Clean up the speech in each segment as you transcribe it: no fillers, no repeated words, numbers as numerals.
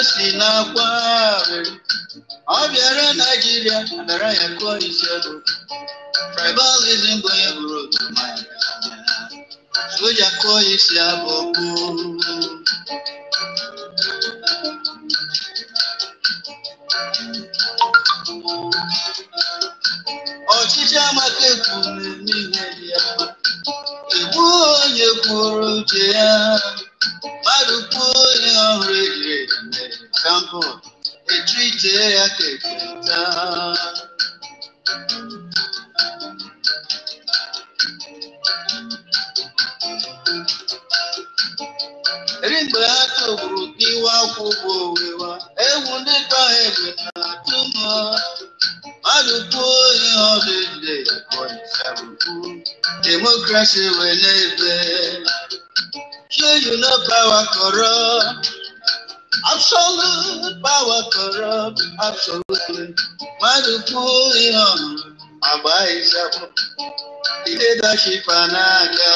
democracy na kware. Obiara Nigeria adara ya kwa isebo. Tribalism boye bro to my. Soja kwa isebo. Ọchịchị amaka ekwuru n'ihe dị ya mma. Egbu onye kwuru uche ya. Mmadụ kwuo onye ọhụrụ ejiri eme example. Etrite ya ka eketa. Eri mgbe ha tụgburu iwe akwụkwọ owewa. Ewu ndị ka egbe na-atụ mụ. Democracy will never. Sure you know power corrupt. Absolute power corrupt. Absolutely. Madupu yon. Abai sapo. The leadership anaga.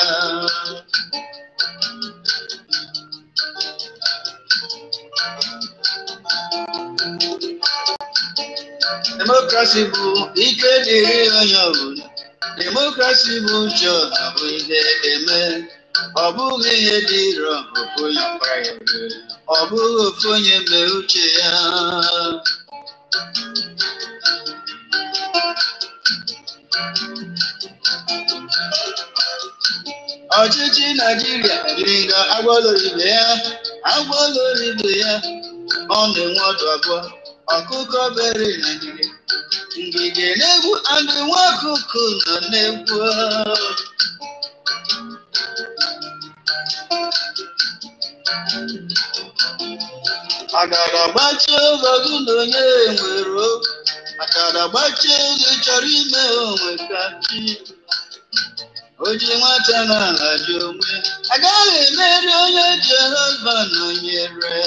Democracy bu ike diri onye ọbụla. Democracy bu uche ọha bụ ihe eme. Ọ bụghị ihe dị irọ ofu onye kpara ya ere. Ọ bụghị ofu onye mee uche ya. Ọchịchị Nigeria jiri nga agwaloribe ya. Agwaloribe ya. Ọ na-enwe ọdụ abụọ. Ọkụkọ bere Nigeria. Ngige na-egwu andị nwa ọkụkọ nọ na-egwu. Agada gbachi ụzọ gị na onye nwere okwu. Agada gbachi ụzọ chọrọ ime onwe ka chi. Oji nwata na-ahaji onwe. Agaghị emeri onye Jehova nọnyere.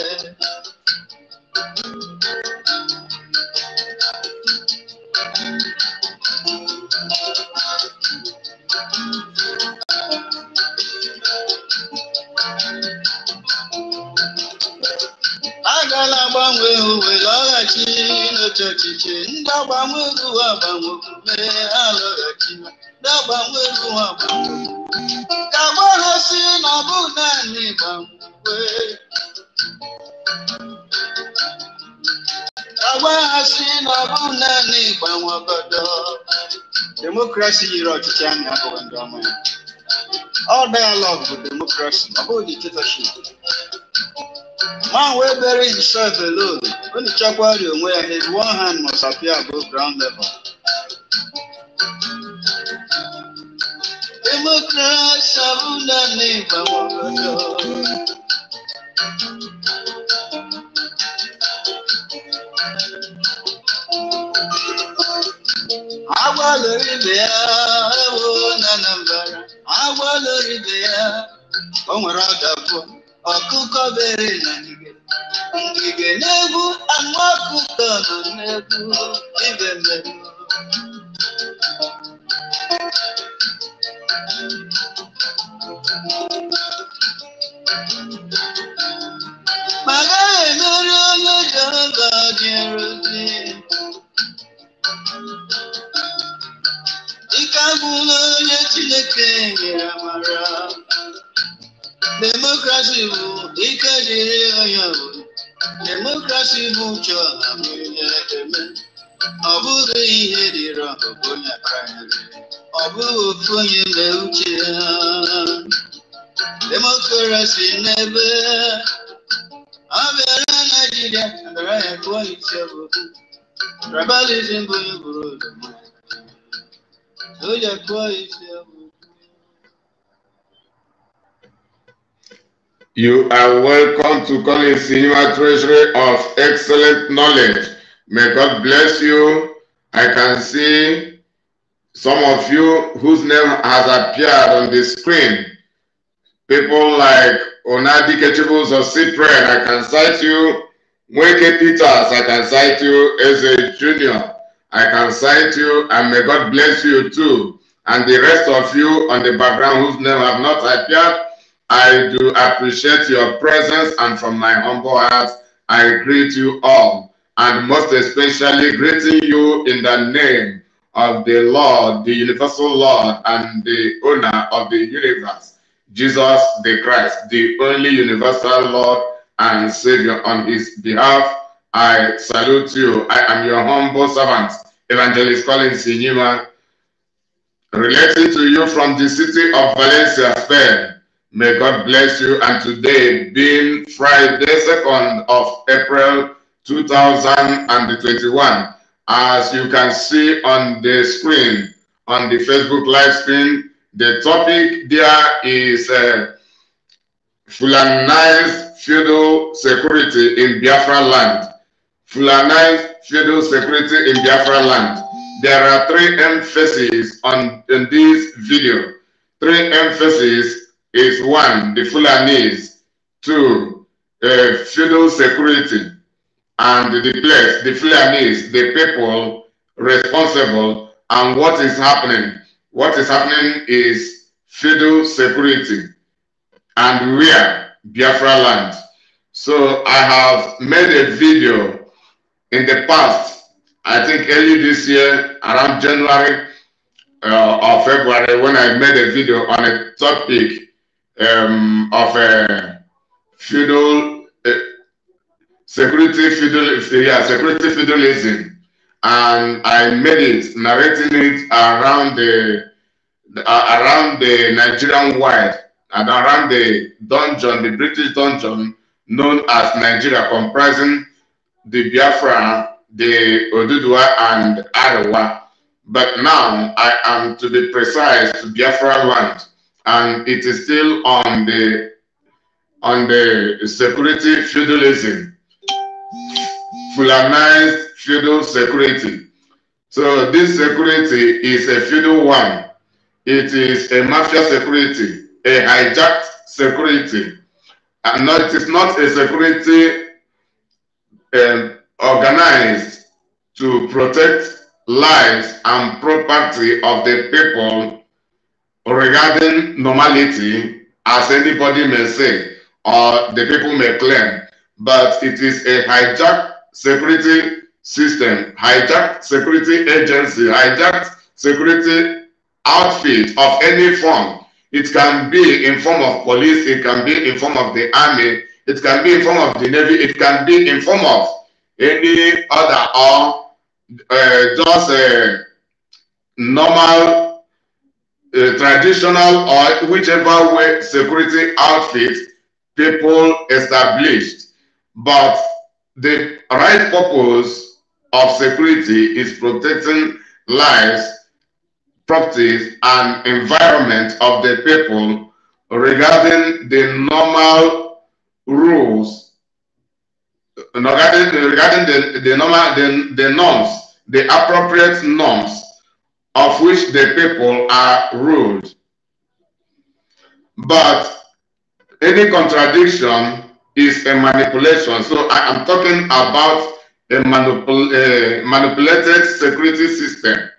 Agala agbanwe uwe lọghachi n'otu ọchịchị. Ndị agbanwe uwe agbanwe omume alọghachi. Ndị agbanwe uwe agbanwe. Ka agba ha si na ọ bụ naanị gbanwe. Ka agba ha si na ọ bụ naanị gbanwe obodo. Democracy yiri ọchịchị anyị abụghị ndị ọma ya. All dialogue with democracy, about dictatorship. Man will bury himself alone. When the chakwa where his one hand must appear above ground level. Democracy, abunda neighbor. Agwaloribea, Nanambara. Agwaloribea, Omaradapo, Okuko bere Nangige. Ngige nebu, Amakuto nebu, even nebu. Magaye Mero Java Deruti. Ikabulo Yetineke Yamara. Democracy bu ikadiri oyabu. Democracy bu cho amuye eme. Obugo ihe diro obonya prayer. Obugo fonye me uche. Democracy never. Abera Nigeria andara ya kwa itsebu. Tribalism bu yuburu. Soja kwa itsebu. You are welcome to Collins Senior Treasury of Excellent Knowledge. May God bless you. I can see some of you whose name has appeared on the screen. People like Onadi Ketchibus of Cyprian, I can cite you. Wike Peters, I can cite you as a junior. I can cite you, and may God bless you too. And the rest of you on the background whose name have not appeared, I do appreciate your presence, and from my humble heart, I greet you all, and most especially greeting you in the name of the Lord, the universal Lord and the owner of the universe, Jesus the Christ, the only universal Lord and Savior. On his behalf, I salute you. I am your humble servant, Evangelist Collins Inyima, relating to you from the city of Valencia, Spain. May God bless you. And today, being Friday, 2nd of April 2021, as you can see on the screen, on the Facebook live stream, the topic there is Fulanized feudal security in Biafra land. Fulanized feudal security in Biafra land. There are three emphases in this video. Three emphases is one, the Fulanis, two, feudal security, and the place, the Fulanis, the people responsible, and what is happening. What is happening is feudal security, and where? Biafra land. So I have made a video in the past, I think early this year, around January or February, when I made a video on a topic of feudal security feudalism, and I made it, narrating it around the Nigerian wide and around the dungeon, the British dungeon known as Nigeria, comprising the Biafra, the Oduduwa, and Arewa. But now I am, to be precise, to Biafra land, and it is still on the security feudalism, Fulanized feudal security. So this security is a feudal one. It is a mafia security, a hijacked security, and it is not a security organized to protect lives and property of the people regarding normality, as anybody may say, or the people may claim, but it is a hijacked security system, hijacked security agency, hijacked security outfit of any form. It can be in form of police, it can be in form of the army, it can be in form of the navy, it can be in form of any other, or just a normal, traditional, or whichever way security outfit people established. But the right purpose of security is protecting lives, properties, and environment of the people regarding the normal rules, regarding the norms, the appropriate norms of which the people are ruled. But any contradiction is a manipulation. So I am talking about a manipulated security system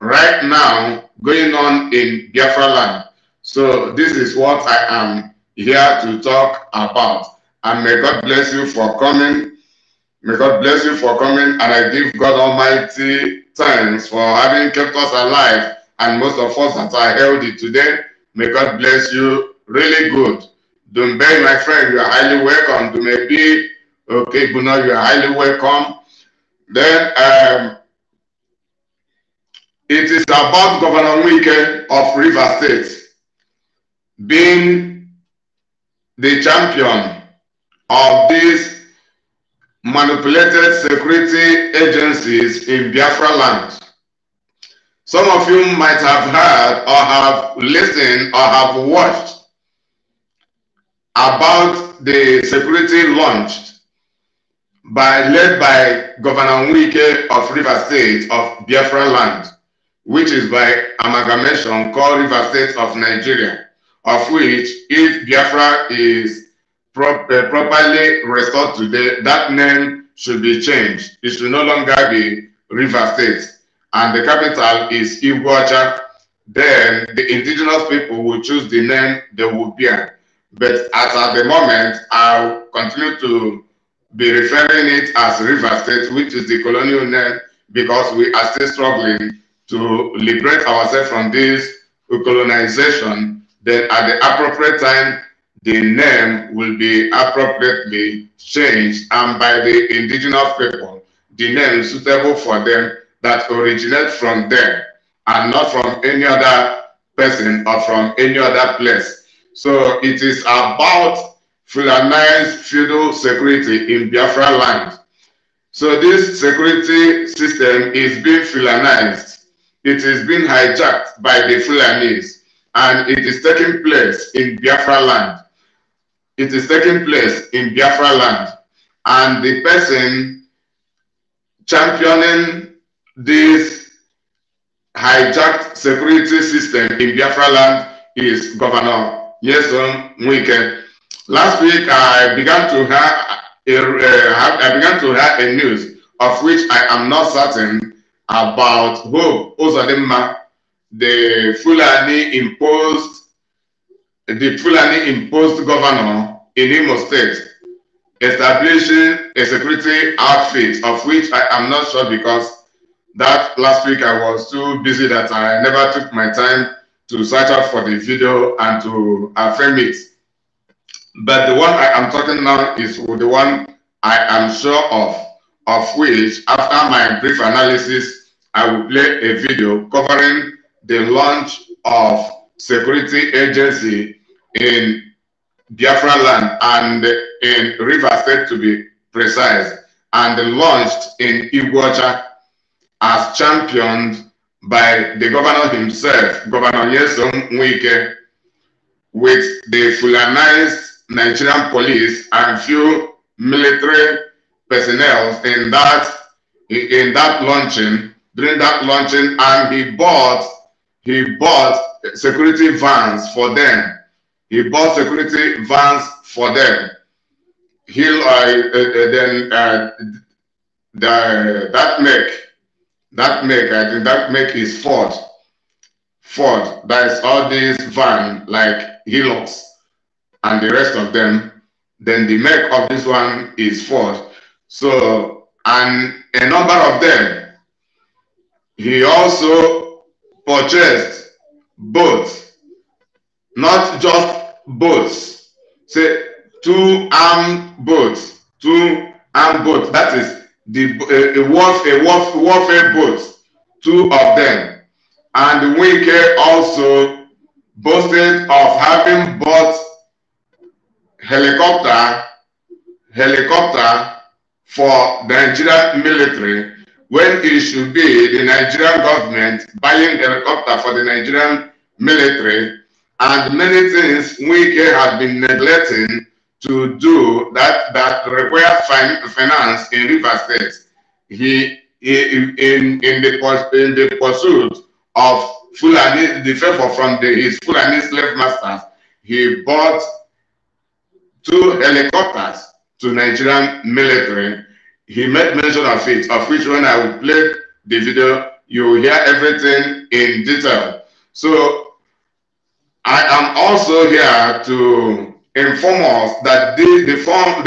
right now going on in Biafra land. So this is what I am here to talk about. And may God bless you for coming. May God bless you for coming. And I give God Almighty thanks for having kept us alive. And most of us that are healthy today, may God bless you. Really good. Dumbe, my friend, you are highly welcome. Dumebi, okay, Buna, you are highly welcome. Then it is about Governor Wike of Rivers State being the champion of these manipulated security agencies in Biafra land. Some of you might have heard or have listened or have watched about the security launched led by Governor Wike of Rivers State of Biafra land, which is by amalgamation called Rivers State of Nigeria, of which, if Biafra is properly restored today, that name should be changed. It should no longer be Rivers State, and the capital is Iguacha. Then the indigenous people will choose the name they will bear. But as at the moment, I'll continue to be referring it as River State, which is the colonial name, because we are still struggling to liberate ourselves from this colonization. Then at the appropriate time, the name will be appropriately changed, and by the indigenous people, the name suitable for them that originate from them and not from any other person or from any other place. So it is about Fulanized feudal security in Biafra land. So this security system is being Fulanized. It is being hijacked by the Fulanis, and it is taking place in Biafra land. It is taking place in Biafra land, and the person championing this hijacked security system in Biafra land is Governor Nyesom Wike. Last week, I began to hear a news of which I am not certain about Hope Ozodimma, the Fulani imposed governor in Imo State, establishing a security outfit of which I am not sure, because that last week I was too busy that I never took my time to search out for the video and to frame it. But the one I am talking now is the one I am sure of which, after my brief analysis, I will play a video covering the launch of security agency in Biafra land and in River State, to be precise, and launched in Iguacha as championed by the governor himself, Governor Nyesom Wike, with the Fulanized Nigerian police and few military personnel in that launching, during that launching, and he bought security vans for them. He bought security vans for them. That make is Ford. That is all these van like Hilux and the rest of them. Then the make of this one is Ford. So, and a number of them. He also purchased boats, not just boats, say two armed boats. That is the warfare boats, two of them. And Wike also boasted of having bought helicopter for the Nigerian military, when it should be the Nigerian government buying helicopter for the Nigerian military, and many things Wike has been neglecting to do that require finance in River State. He in the pursuit of Fulani, the favor from his Fulani slave masters, he bought 2 helicopters to Nigerian military. He made mention of it, of which when I will play the video, you will hear everything in detail. So I am also here to inform us that the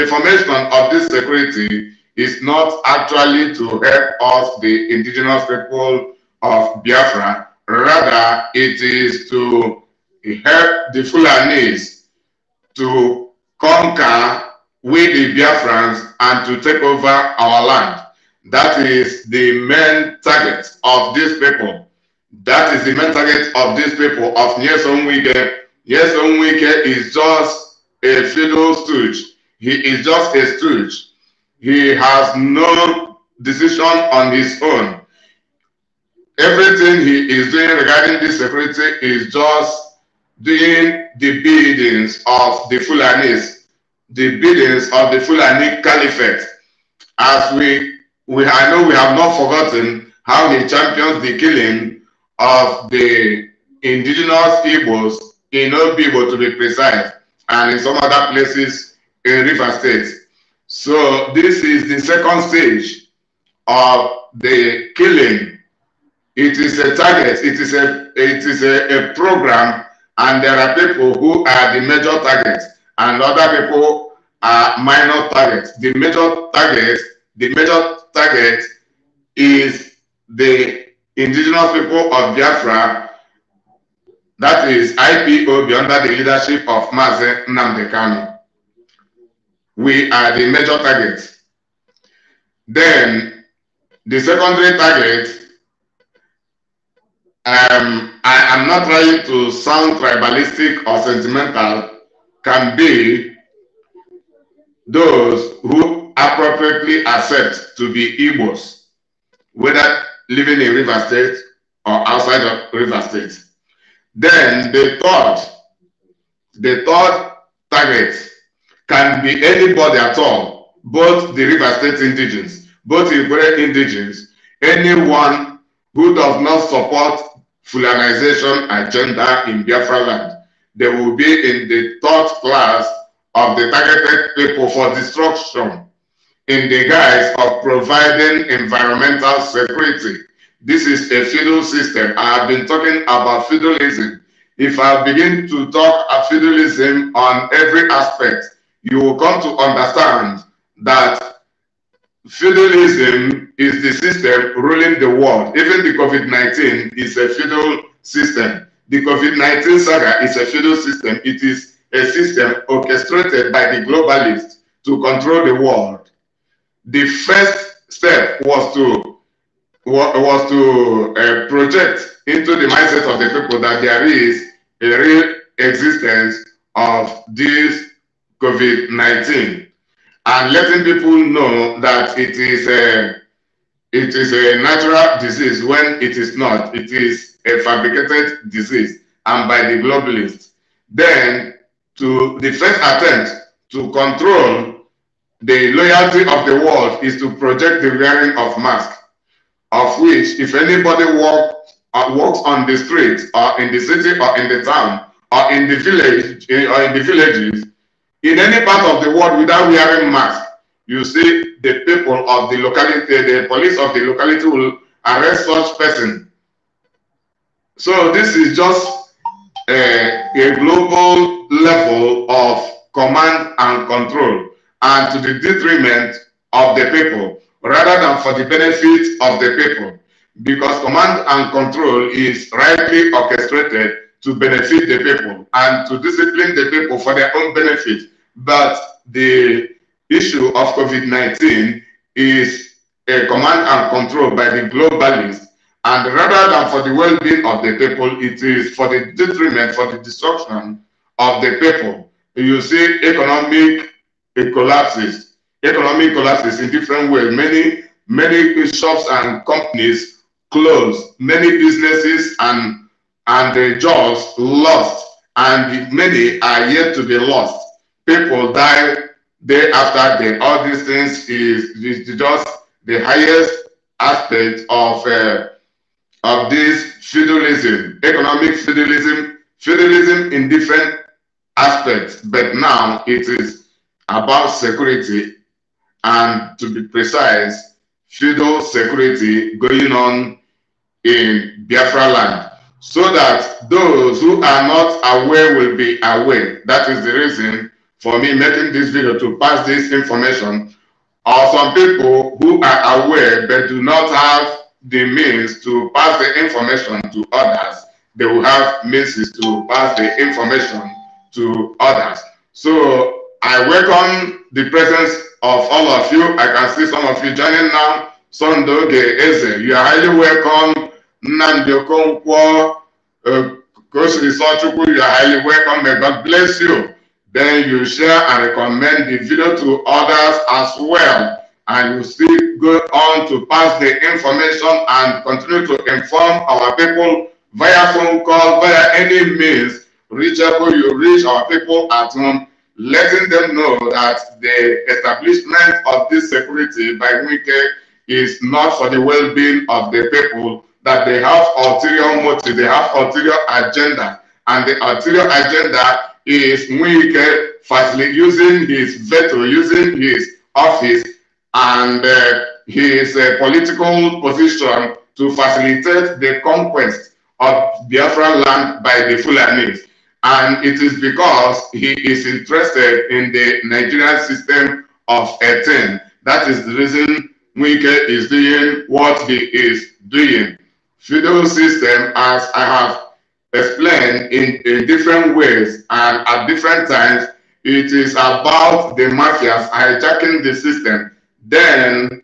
formation of this security is not actually to help us, the indigenous people of Biafra. Rather, it is to help the Fulanis to conquer with the Biafrans and to take over our land. That is the main target of these people. That is the main target of these people, of Nyesom Wike. Nyesom Wike is just a feudal stooge. He is just a stooge. He has no decision on his own. Everything he is doing regarding this security is just doing the biddings of the Fulanis, the biddings of the Fulani Caliphate. As I know we have not forgotten how he champions the killing of the indigenous Igbos in Obibo, to be precise, and in some other places in River State. So this is the second stage of the killing. It is a target, it is a program, and there are people who are the major targets, and other people are minor targets. The major target is the indigenous people of Biafra, that is IPOB under the leadership of Mazi Nnamdi Kanu. We are the major target. Then the secondary target, I am not trying to sound tribalistic or sentimental, can be those who appropriately accept to be Igbos, whether living in River State or outside of River State. Then the third target can be anybody at all, both the River State indigenes, both Igbo indigenes, anyone who does not support Fulanization agenda in Biafra land. They will be in the third class of the targeted people for destruction in the guise of providing environmental security. This is a feudal system. I have been talking about feudalism. If I begin to talk about feudalism on every aspect, you will come to understand that feudalism is the system ruling the world. Even the COVID-19 is a feudal system. The COVID-19 saga is a feudal system. It is a system orchestrated by the globalists to control the world. The first step was to project into the mindset of the people that there is a real existence of this COVID-19, and letting people know that it is a natural disease when it is not. It is a fabricated disease, and by the globalists. Then, the first attempt to control the loyalty of the world is to project the wearing of masks, of which, if anybody walks on the street, or in the city, or in the town, or in the village, or in the villages, in any part of the world without wearing masks, you see the people of the locality, the police of the locality will arrest such person. So this is just a global level of command and control, and to the detriment of the people, rather than for the benefit of the people, because command and control is rightly orchestrated to benefit the people and to discipline the people for their own benefit. But the issue of COVID-19 is a command and control by the globalists, and rather than for the well-being of the people, it is for the detriment, for the destruction of the people. You see economic collapses in different ways. Many shops and companies closed, many businesses and jobs lost, and many are yet to be lost. People die day after day. All these things is just the highest aspect of this feudalism, economic feudalism in different aspects. But now it is about security, and to be precise, feudal security going on in Biafra land, so that those who are not aware will be aware. That is the reason for me making this video, to pass this information. Or some people who are aware but do not have the means to pass the information to others, they will have means to pass the information to others. So I welcome the presence of all of you. I can see some of you joining now. Sondoge Eze, you are highly welcome. Nnamdi Okonkwo, Coach Risochukwu, you are highly welcome. May God bless you. Then you share and recommend the video to others as well. And you still go on to pass the information and continue to inform our people via phone call, via any means reachable. You reach our people at home, letting them know that the establishment of this security by Wike is not for the well-being of the people, that they have ulterior motive, they have ulterior agenda, and the ulterior agenda is Wike firstly using his veto, using his office and his political position to facilitate the conquest of Biafran land by the Fulanis. And it is because he is interested in the Nigerian system of 18. That is the reason Wike is doing what he is doing. Feudal system, as I have explained in different ways and at different times, it is about the mafias hijacking the system, then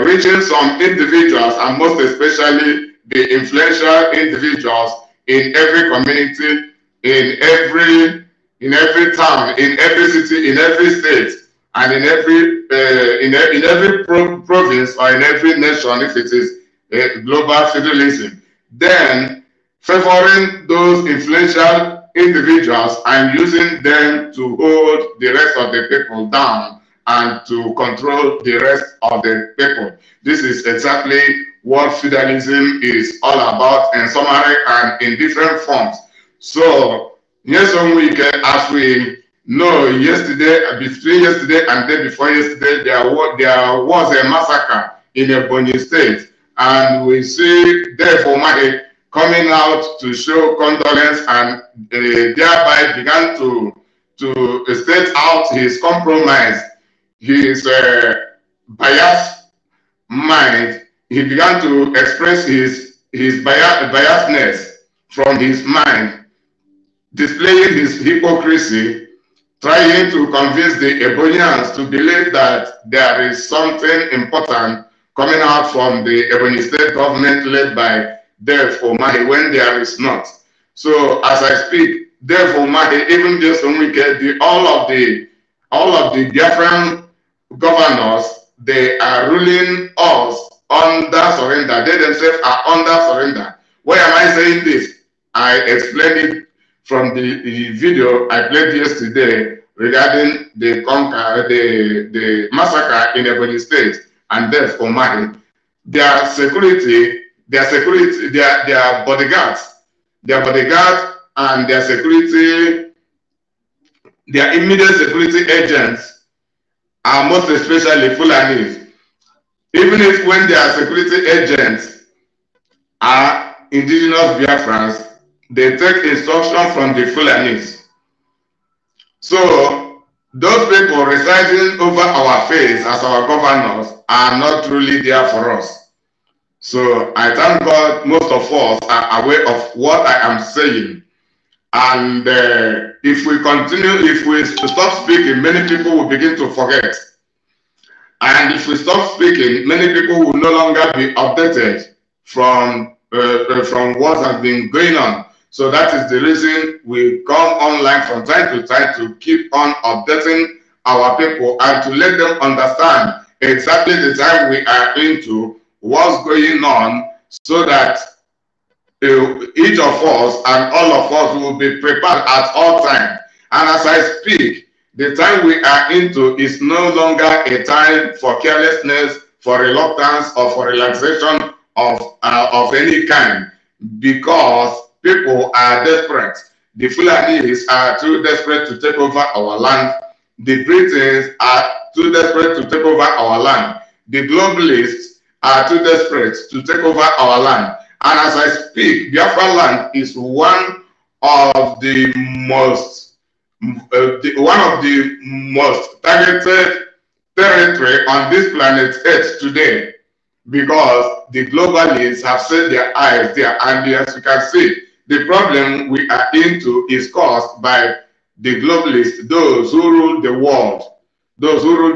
reaching some individuals, and most especially the influential individuals in every community, in every town, in every city, in every state, and in every province or in every nation, if it is a global feudalism, then favoring those influential individuals and using them to hold the rest of the people down and to control the rest of the people. This is exactly what feudalism is all about in summary and in different forms. So, Nyesom Wike, as we know, yesterday, between yesterday and the day before yesterday, there was a massacre in Ebonyi State, and we see therefore Mahe coming out to show condolence and thereby began to state out his compromise, his biased mind. He began to express his biasness from his mind, displaying his hypocrisy, trying to convince the Ebonians to believe that there is something important coming out from the Ebonyi State government led by Dev Omahi when there is not. So as I speak, Dev Omahi, even Nyesom Wike, all of the Biafran governors, they are ruling us under surrender. They themselves are under surrender. Why am I saying this? I explained it from the video I played yesterday regarding the massacre in Ebonyi State and Dev Omahi. Their bodyguards and their security, their immediate security agents are most especially Fulanis. Even if when their security agents are indigenous Biafrans, they take instruction from the Fulanis. So those people residing over our face as our governors are not truly there for us. So I thank God most of us are aware of what I am saying. And if we continue, if we stop speaking, many people will begin to forget. And if we stop speaking, many people will no longer be updated from what has been going on. So that is the reason we come online from time to time to keep on updating our people and to let them understand exactly the time we are into, what's going on, so that each of us and all of us will be prepared at all times. And as I speak, the time we are into is no longer a time for carelessness, for reluctance, or for relaxation of any kind, because people are desperate. The Fulanis are too desperate to take over our land. The Britons are too desperate to take over our land. The globalists are too desperate to take over our land. And as I speak, BIAFRALAND is one of the most targeted territory on this planet Earth today, because the globalists have set their eyes there. And as you can see, the problem we are into is caused by the globalists, those who rule the world, those who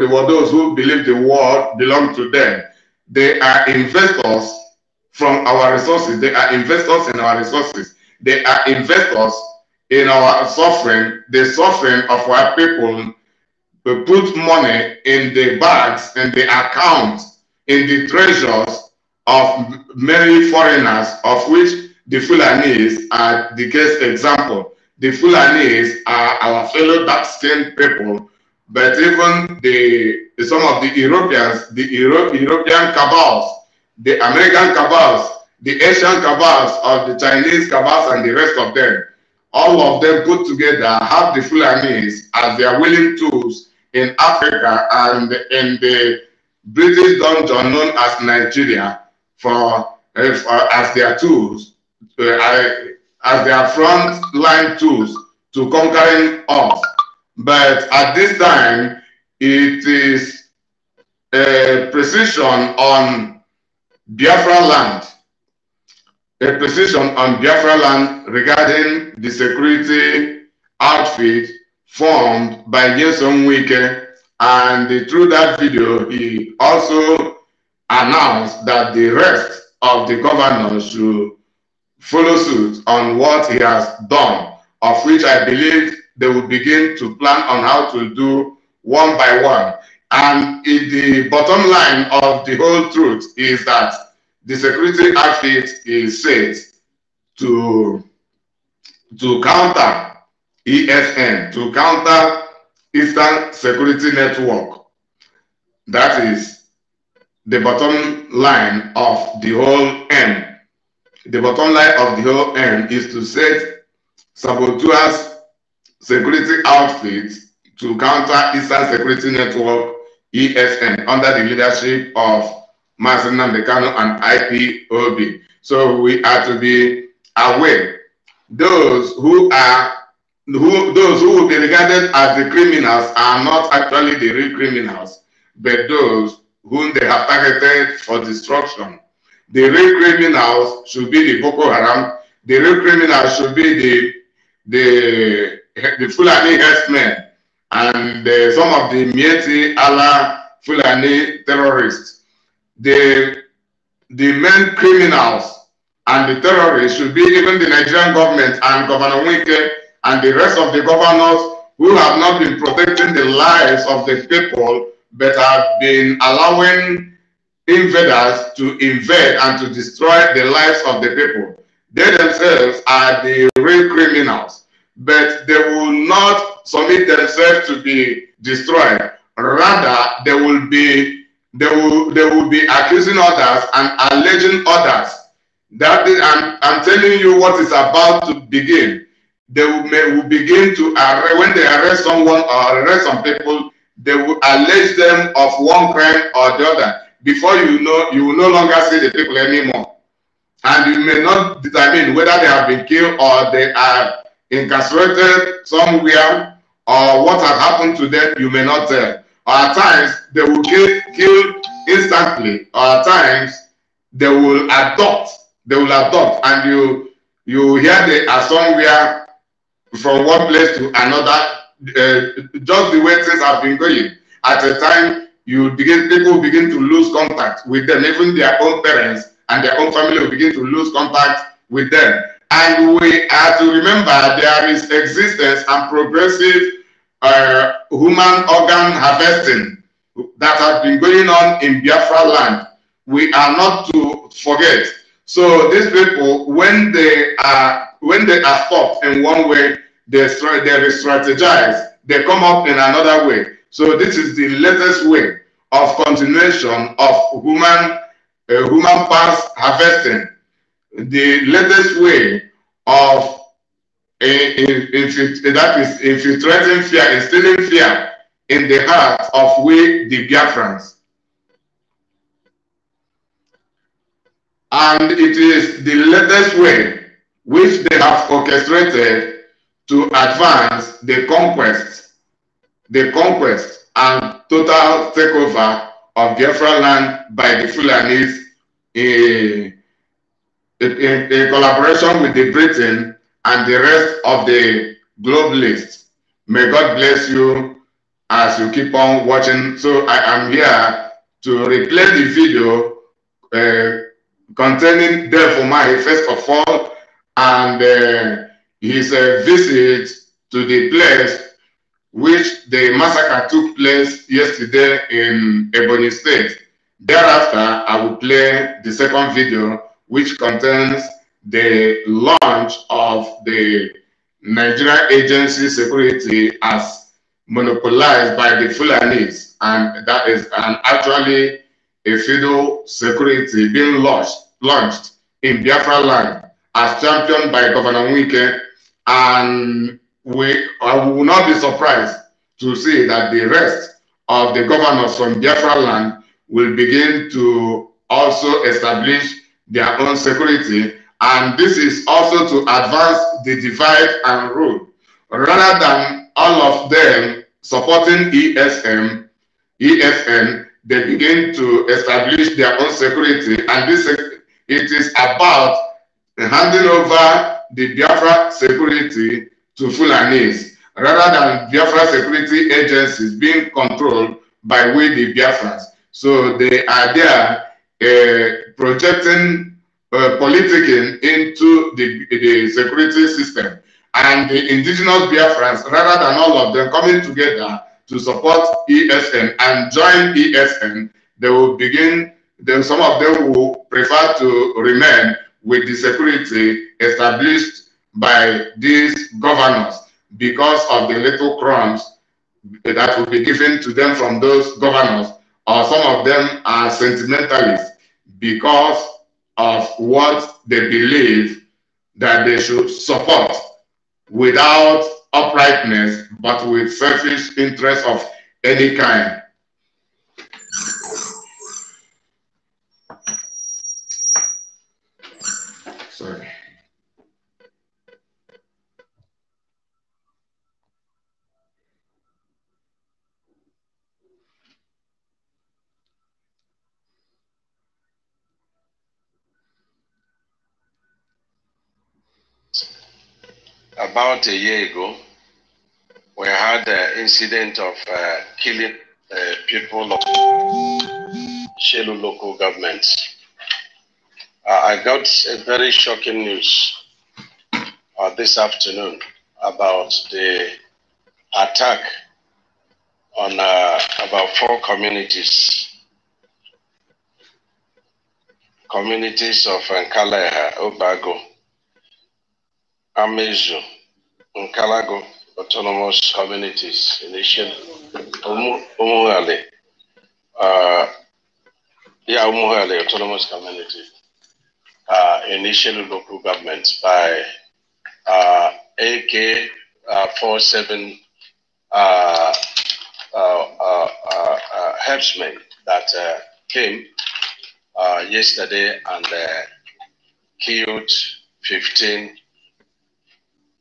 believe the world belongs to them. They are investors from our resources. They are investors in our resources. They are investors in our suffering, the suffering of our people. We put money in the bags, in the accounts, in the treasures of many foreigners, of which the Fulanis are the case example. The Fulanis are our fellow dark-skinned people, but even some of the Europeans, the European cabals, the American cabals, the Asian cabals, of the Chinese cabals, and the rest of them, all of them put together have the Fulanis as their willing tools in Africa and in the British dungeon known as Nigeria as their tools. as their front line tools to conquering us. But at this time, it is a precision on BIAFRALAND, a precision on BIAFRALAND regarding the security outfit formed by Nyesom Wike. And through that video, he also announced that the rest of the governors should follow suit on what he has done, of which I believe they will begin to plan on how to do one by one. And the bottom line of the whole truth is that the security outfit is set to counter ESN, to counter Eastern Security Network. That is the bottom line of the whole aim. The bottom line of the whole aim is to set saboteurs security outfits to counter Eastern Security Network, ESN, under the leadership of Mazi Nnamdi Kanu and IPOB. So we are to be aware. Those who will be regarded as the criminals are not actually the real criminals, but those whom they have targeted for destruction. The real criminals should be the Boko Haram. The real criminals should be the Fulani herdsmen and some of the Mieti Allah Fulani terrorists. The main criminals and the terrorists should be even the Nigerian government and Governor Wike and the rest of the governors who have not been protecting the lives of the people, but have been allowing invaders to invade and to destroy the lives of the people. They themselves are the real criminals, but they will not submit themselves to be destroyed. Rather, they will be accusing others and alleging others. That is, I'm telling you what is about to begin. They will begin to arrest, when they arrest someone or arrest some people, they will allege them of one crime or the other. Before you know, you will no longer see the people anymore. And you may not determine whether they have been killed or they are incarcerated somewhere or what has happened to them, you may not tell. Or at times, they will kill instantly, or at times, they will adopt, and you hear they are somewhere from one place to another, just the way things have been going. At a time, people will begin to lose contact with them, even their own parents and their own family will begin to lose contact with them. And we are to remember there is existence and progressive human organ harvesting that has been going on in Biafra land. We are not to forget. So these people, when they are stopped in one way, they re-strategize. They come up in another way. So this is the latest way of continuation of human parts harvesting. The latest way of that is infiltrating fear, instilling fear in the heart of we, the Biafrans. And it is the latest way which they have orchestrated to advance the conquest and total takeover of Biafra land by the Fulanis in collaboration with the Britain and the rest of the globalists. May God bless you as you keep on watching. So I am here to replay the video containing Delph Umahi, first of all, and his visit to the place which the massacre took place yesterday in Ebonyi State. Thereafter, I will play the second video, which contains the launch of the Nigeria Agency Security as monopolized by the Fulanis, and that is actually a feudal security being launched in Biafra land as championed by Governor Wike, and I will not be surprised to see that the rest of the governors from Biafra land will begin to also establish their own security And this is also to advance the divide and rule, rather than all of them supporting ESN, they begin to establish their own security, and it is about handing over the Biafra security to Fulanis, rather than Biafra security agencies being controlled by we the Biafrans. So they are there projecting politicking into the security system, and the indigenous Biafrans, rather than all of them coming together to support ESN and join ESN, they will begin, then some of them will prefer to remain with the security established by these governors because of the little crumbs that will be given to them from those governors, or some of them are sentimentalists because of what they believe that they should support without uprightness, but with selfish interest of any kind. Sorry. About a year ago, we had an incident of killing people of Shelu local government. I got a very shocking news this afternoon about the attack on about 4 communities of Nkaleha, Obago, Amezu, Nkalago autonomous communities in Asian Umuhale, Umuhale autonomous community in Asian local government by AK-47 herdsmen that came yesterday and killed 15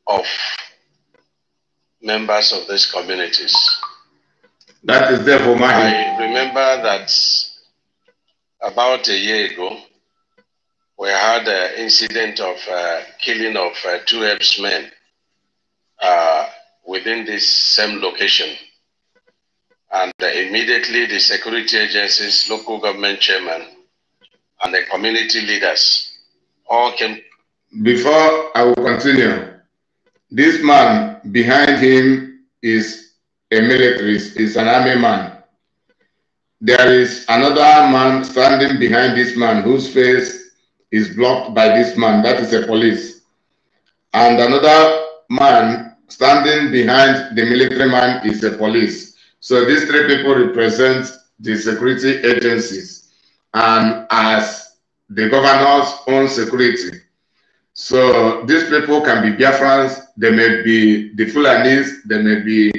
of members of these communities. That is there for my. I remember that about a year ago, we had an incident of killing of 2 herdsmen within this same location. And immediately the security agencies, local government chairman, and the community leaders all came. Before I will continue, this man behind him is a militarist, is an army man. There is another man standing behind this man whose face is blocked by this man, that is a police. And another man standing behind the military man is a police. So these 3 people represent the security agencies and as the governor's own security. So these people can be Biafrans, they may be the Fulanis, they may be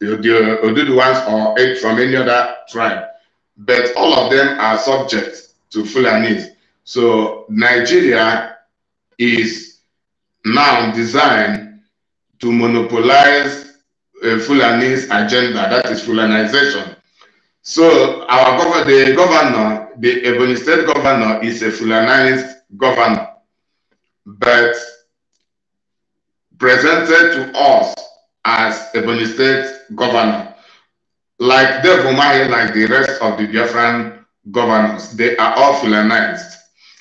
the Oduduwans or from any other tribe. But all of them are subject to Fulanis. So Nigeria is now designed to monopolize Fulanis agenda, that is Fulanization. So the governor, the Ebony State governor, is a Fulanized governor, but presented to us as Ebony State governor. Like Devumahi, like the rest of the Biafran governors, they are all Fulanized.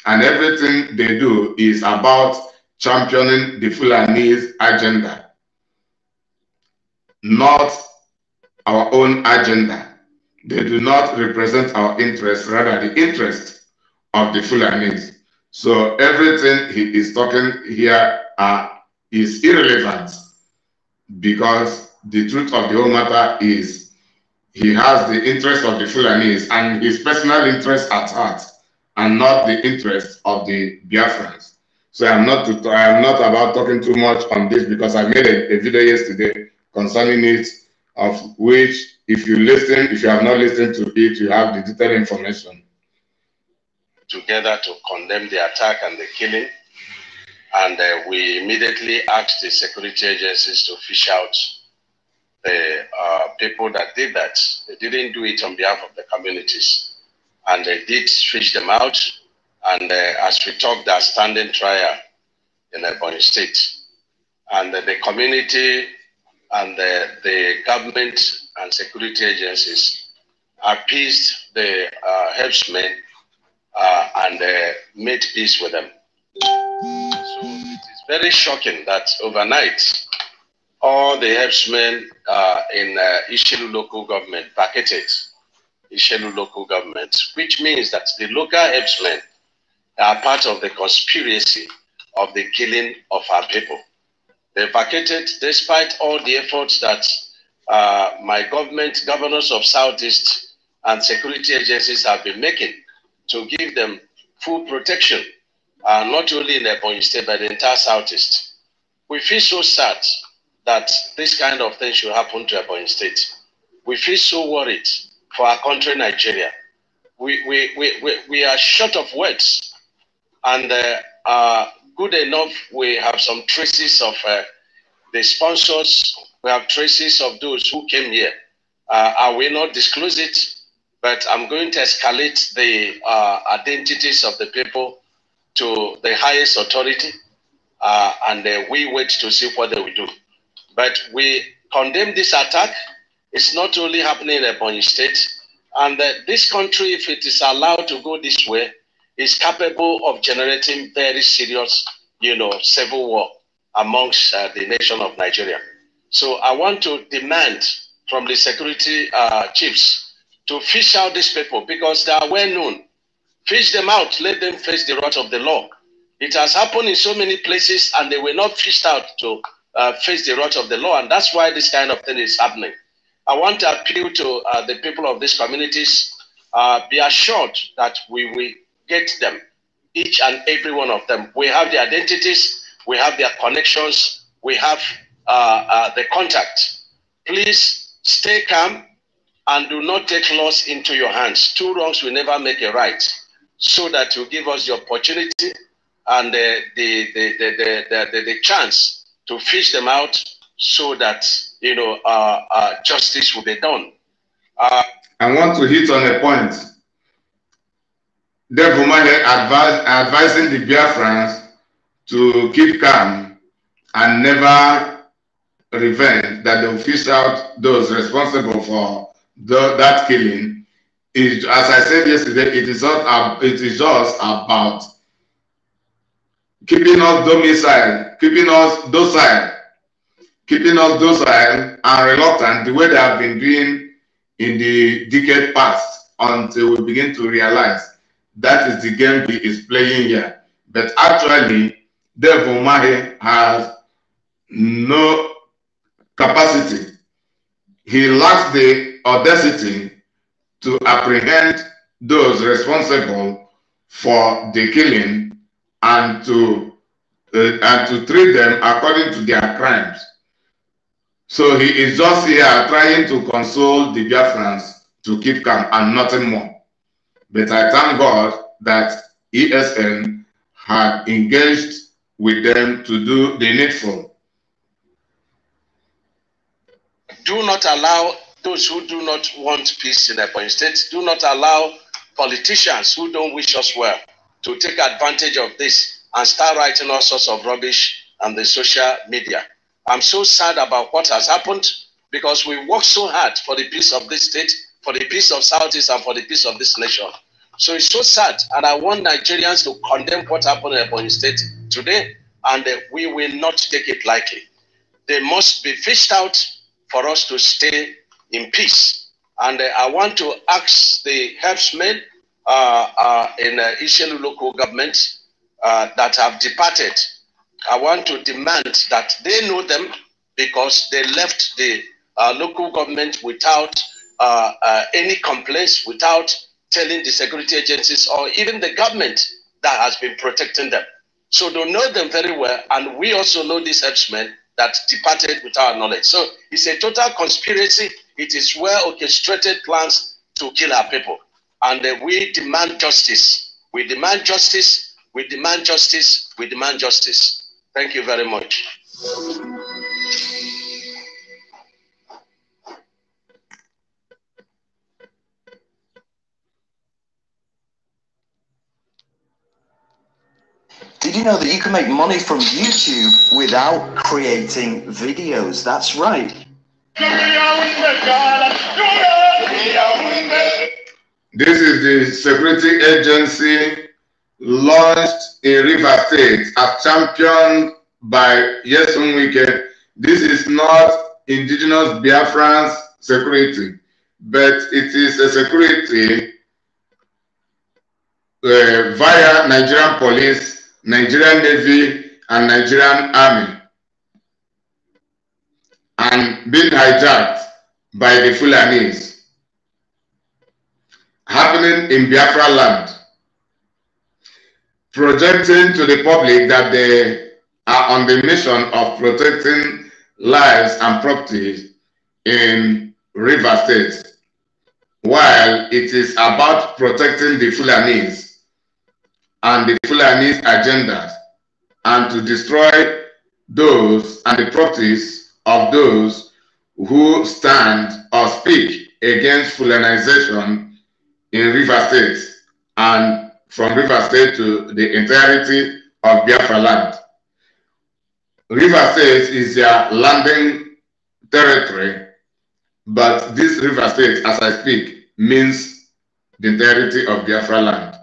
And everything they do is about championing the Fulanese agenda, not our own agenda. They do not represent our interests, rather the interest of the Fulanis. So everything he is talking here is irrelevant, because the truth of the whole matter is he has the interest of the Fulanis and his personal interest at heart, and not the interest of the Biafrans. So I am not about talking too much on this, because I made a video yesterday concerning it, of which if you have not listened to it, you have the detailed information. Together to condemn the attack and the killing And we immediately asked the security agencies to fish out the people that did that. They didn't do it on behalf of the communities. And they did fish them out. And as we talk, they are standing trial in Ebonyi State. And the community and the government and security agencies appeased the herdsmen and made peace with them. So it is very shocking that overnight, all the herdsmen in Ishelu local government vacated Ishelu local government, which means that the local herdsmen are part of the conspiracy of the killing of our people. They vacated despite all the efforts that my government, governors of Southeast and security agencies have been making to give them full protection, not only in Ebonyi State, but the entire Southeast. We feel so sad that this kind of thing should happen to Ebonyi State. We feel so worried for our country, Nigeria. We are short of words. And good enough, we have some traces of the sponsors. We have traces of those who came here. I will not disclose it, but I'm going to escalate the identities of the people to the highest authority, and we wait to see what they will do. But we condemn this attack. It's not only happening in Ebonyi State, and this country, if it is allowed to go this way, is capable of generating very serious, civil war amongst the nation of Nigeria. So I want to demand from the security chiefs to fish out these people because they are well known. Fish them out, let them face the wrath of the law. It has happened in so many places and they were not fished out to face the wrath of the law, and that's why this kind of thing is happening. I want to appeal to the people of these communities, be assured that we will get them, each and every one of them. We have the identities, we have their connections, we have the contact. Please stay calm and do not take laws into your hands. Two wrongs will never make a right, so that you give us the opportunity and the chance to fish them out so that, justice will be done. I want to hit on a point. Therefore, advising the Biafrans to keep calm and never revenge, that they will fish out those responsible for that killing. As I said yesterday, it is just about keeping us domicile, keeping us docile and reluctant, the way they have been doing in the decade past, until we begin to realize that is the game he is playing here. But actually, Devil Mahi has no capacity. He lacks the audacity to apprehend those responsible for the killing and to treat them according to their crimes. So he is just here trying to console the Biafrans to keep calm and nothing more. But I thank God that ESN had engaged with them to do the needful. Do not allow those who do not want peace in Ebonyi State, do not allow politicians who don't wish us well to take advantage of this and start writing all sorts of rubbish on the social media. I'm so sad about what has happened because we worked so hard for the peace of this state, for the peace of Southeast, and for the peace of this nation. So it's so sad, and I want Nigerians to condemn what happened in Ebonyi State today, and we will not take it lightly. They must be fished out for us to stay in peace. And I want to ask the herdsmen in Ishelu local government that have departed. I want to demand that they know them because they left the local government without any complaints, without telling the security agencies or even the government that has been protecting them. So they know them very well, and we also know these herdsmen that departed without knowledge. So it's a total conspiracy. It is well orchestrated plans to kill our people. And we demand justice. We demand justice. We demand justice. We demand justice. Thank you very much. Did you know that you can make money from YouTube without creating videos? That's right. This is the security agency launched in River State as championed by Nyesom Wike. This is not indigenous BIAFRANS security, but it is a security via Nigerian police, Nigerian Navy, and Nigerian Army, and being hijacked by the Fulanis, happening in BIAFRALAND, projecting to the public that they are on the mission of protecting lives and property in River State, while it is about protecting the Fulanis and the Fulanis agendas, and to destroy those and the properties of those who stand or speak against Fulanization in River State, and from River State to the entirety of BIAFRALAND. River State is their landing territory, but this River State, as I speak, means the entirety of BIAFRALAND.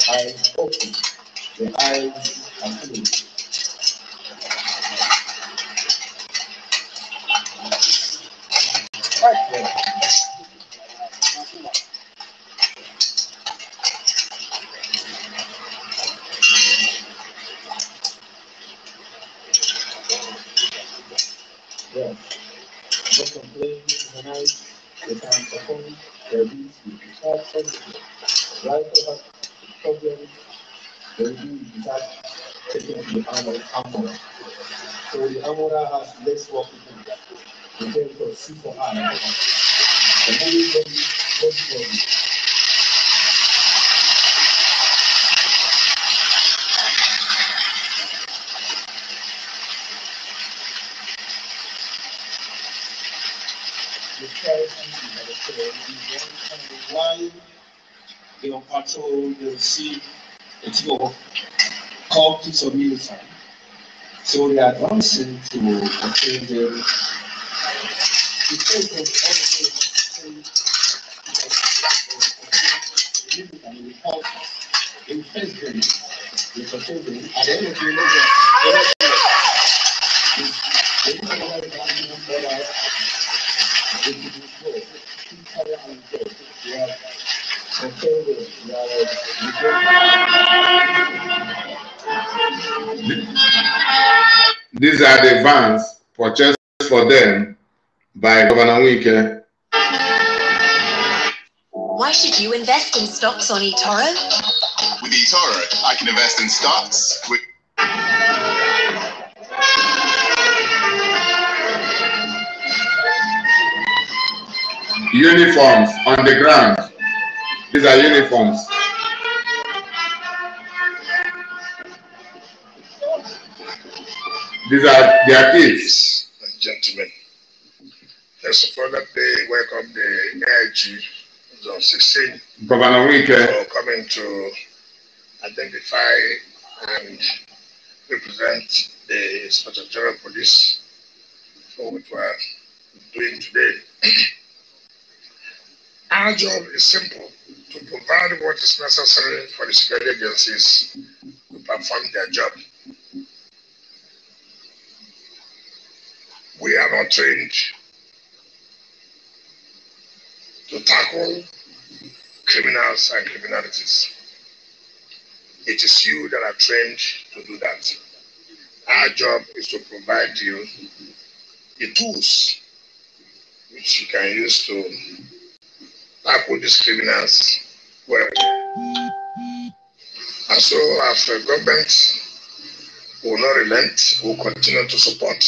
Eyes open, the eyes are closed. Right there. Yeah. No complaints tonight. They can perform their duty without something. Right over problem. They will do without taking the armor. So the armorer has less work to do in terms of C for I. The moving body. The charity is while they on patrol, they'll see a team of corpses of military. So they are advancing to obtain them. In first grade, they portray them at the end of the These are the vans purchased for them by Governor Wike. Why should you invest in stocks on eToro? With eToro, I can invest in stocks. Uniforms on the ground. These are uniforms. These are their kids. And gentlemen, first of all, let me welcome the AIG Zone 16 Governor Wike for coming to identify and represent the Inspector General Police for what we are doing today. Our job is simple: to provide what is necessary for the security agencies to perform their job. We are not trained to tackle criminals and criminalities. It is you that are trained to do that. Our job is to provide you the tools which you can use to tackle these criminals well. And so, as the government will not relent, will continue to support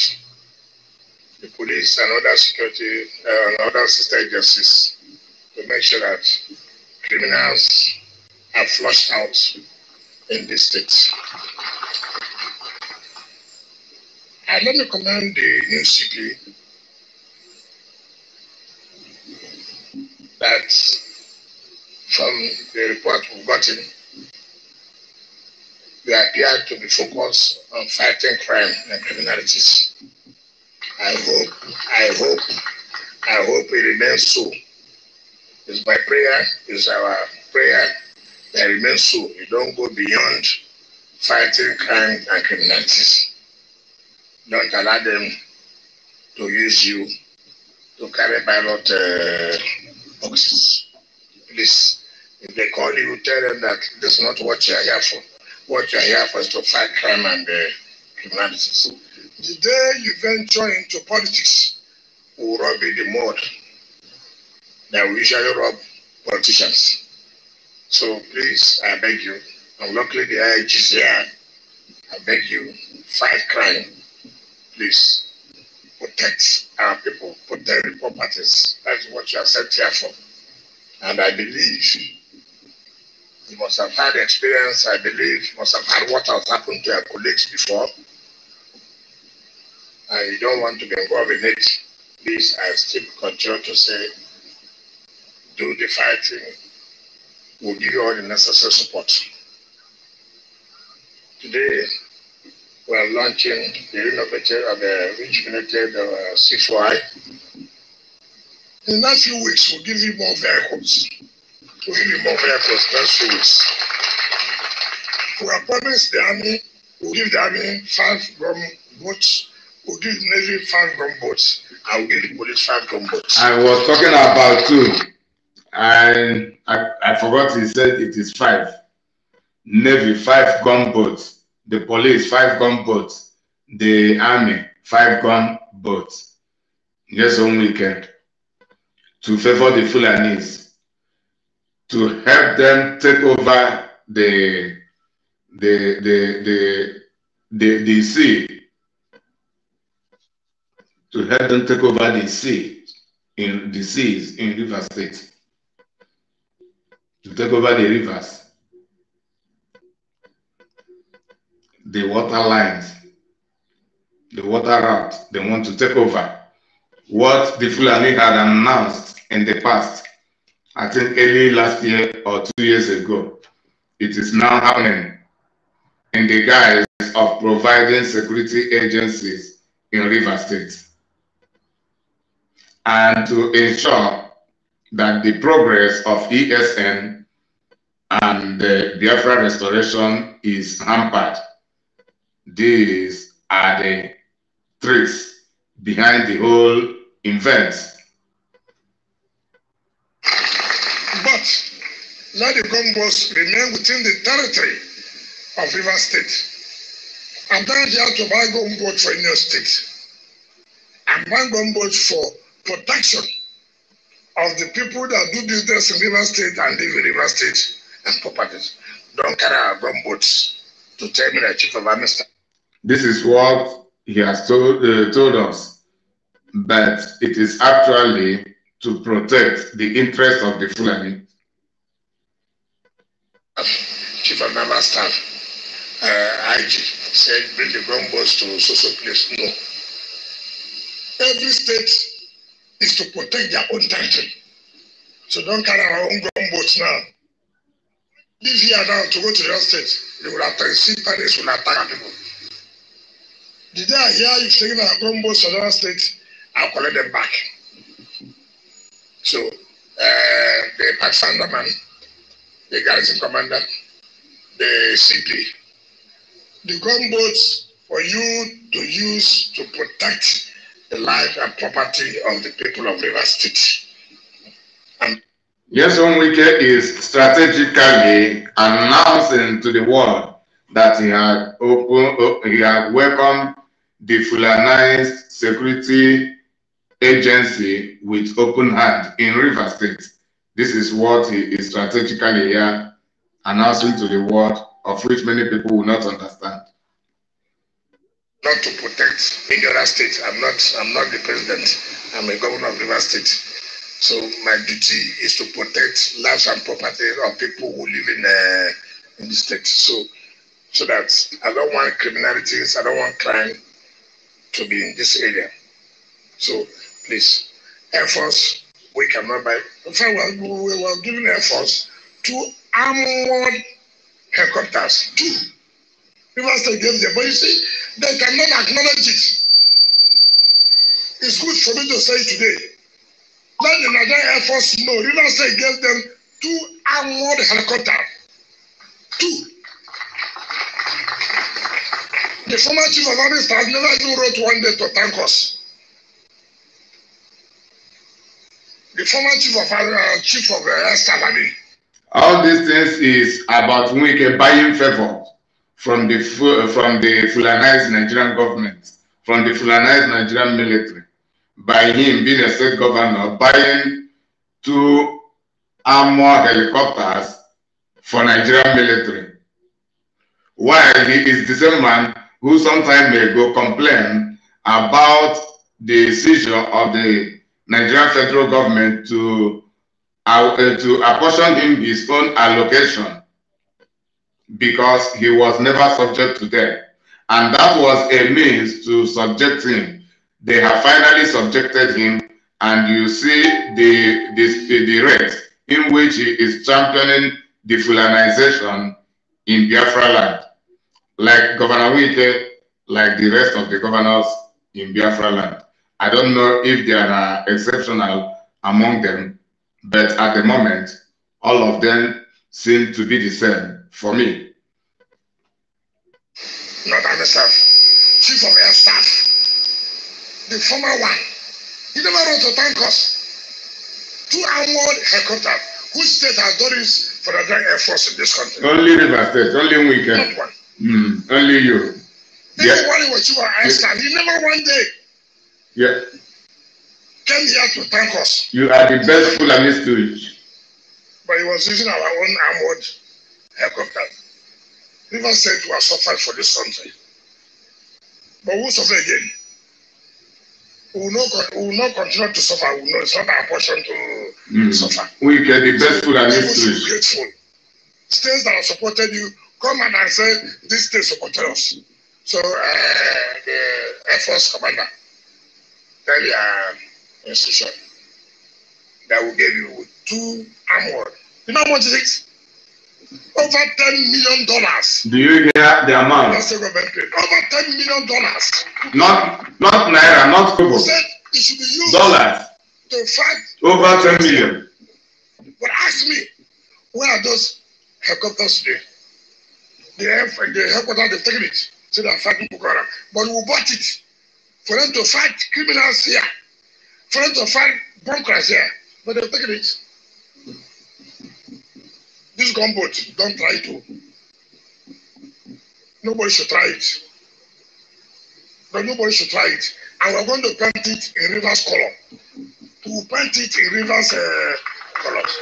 the police and other security and other sister agencies to make sure that criminals are flushed out in this state. And let me commend the new CP that from the report we've gotten, we appear to be focused on fighting crime and criminalities. I hope it remains so. It's my prayer, it's our prayer that it remains so. You don't go beyond fighting crime and criminalities. Don't allow them to use you to carry ballot boxes. Please, if they call you, tell them that that's not what you are here for. What you are here for is to fight crime and criminalities. The day you venture into politics, will rob you the mud that we usually rob politicians. So please, I beg you, and luckily the IIG is here, I beg you, fight crime. Please, protect our people, protect the properties. That's what you are sent here for. And I believe you must have had experience, I believe you must have had what has happened to your colleagues before. And you don't want to be involved in it. Please, I still continue to say, do the fighting. We'll give you all the necessary support. Today, we are launching the rejuvenated C4I. In the next few weeks, we'll give you more vehicles. We'll give you more vehicles in the next few weeks. We have promised the Army, we'll give the Army 5 gun boats, we'll give the Navy 5 gun boats, and we'll give the police 5 gun boats. I was talking about 2, and I forgot he said it is 5. Navy 5 gun boats, the police 5 gun boats, the Army 5 gun boats. Nyesom Wike, to favor the Fulanis, to help them take over the sea, to help them take over the sea, in the seas in River State, to take over the rivers, the water lines, the water route. They want to take over what the Fulani had announced in the past, I think early last year or 2 years ago. It is now happening in the guise of providing security agencies in River State, and to ensure that the progress of ESN and the Biafra restoration is hampered. These are the tricks behind the whole event. But let the gunboats remain within the territory of River State. I'm not here to buy gunboats for Union State. I'm buying gunboats for protection of the people that do business in River State and live in River State and properties. Don't carry our gunboats to tell me the Chief of Army Staff. This is what he has told us, but it is actually to protect the interest of the Fulani. Chief of Naval Staff, IG said bring the gunboats to social place. No. Every state is to protect their own territory. So don't carry our own gunboats now. Live here now to go to your state. They will attack, Paris will attack people. The day I hear you've taken our gunboats to other states, I'll collect them back. So the Pakistan man, the garrison commander, the CP, the gunboats for you to use to protect the life and property of the people of River State. Nyesom Wike is strategically announcing to the world that he had welcomed the Fulanized security agency with open hand in River State. This is what he is strategically here announcing to the world, of which many people will not understand. Not to protect in the other state. I'm not the president. I'm a governor of River State. So my duty is to protect lives and property of people who live in the state. So that I don't want criminalities, I don't want crime to be in this area. So please, Air Force, we cannot buy. In fact, we were giving Air Force 2 armored helicopters. 2. River State gave them, but you see, they cannot acknowledge it. It's good for me to say it today. Let the Nigerian Air Force know. River State gave them 2 armored helicopters. 2. The former chief of army staff never even wrote one day to thank us. The former chief of air staff, all these things is about Wike buying favor from the Fulanized Nigerian government, from the Fulanized Nigerian military, by him being a state governor, buying 2 armored helicopters for Nigerian military. While he is the same man who some time ago complained about the seizure of the Nigerian federal government to apportion him his own allocation because he was never subject to them. And that was a means to subject him. They have finally subjected him, and you see the rate in which he is championing the Fulanization in Biafraland, like Governor Wike, like the rest of the governors in Biafraland. I don't know if there are exceptional among them, but at the moment, all of them seem to be the same for me. Not on the staff, chief of air staff, the former one. He never wrote to thank us. 2 armored helicopters. Which state has done this for the Nigerian Air Force in this country? Only River State, only Wike. Not one. Only you. Even when he was chief of air staff, he never one day came here to thank us. You are the best Fulanis stooge. But he was using our own armored helicopters. River State we have suffered for this country. But we'll suffer again. We will not continue to suffer. We know it's not our portion to suffer. We get the best Fulanis stooge. Be grateful. States that have supported you, come and say this state supported us. So the Air Force commander, tell your institution that will give you 2 armored. You know how much is it? Over $10 million. Do you hear the amount? That's the government paid. Over $10 million. Not naira, not kobo. Said it should be used dollars to fight. Over 10 million. But ask me, where are those helicopters today? The helicopters, they've taken it. So they're fighting Boko Haram. But we bought it for them to fight criminals here, for them to fight bunkers here. But they've taken it. This gunboat, don't try it. Nobody should try it. But nobody should try it. And we're going to paint it in Rivers color. We'll paint it in Rivers colors.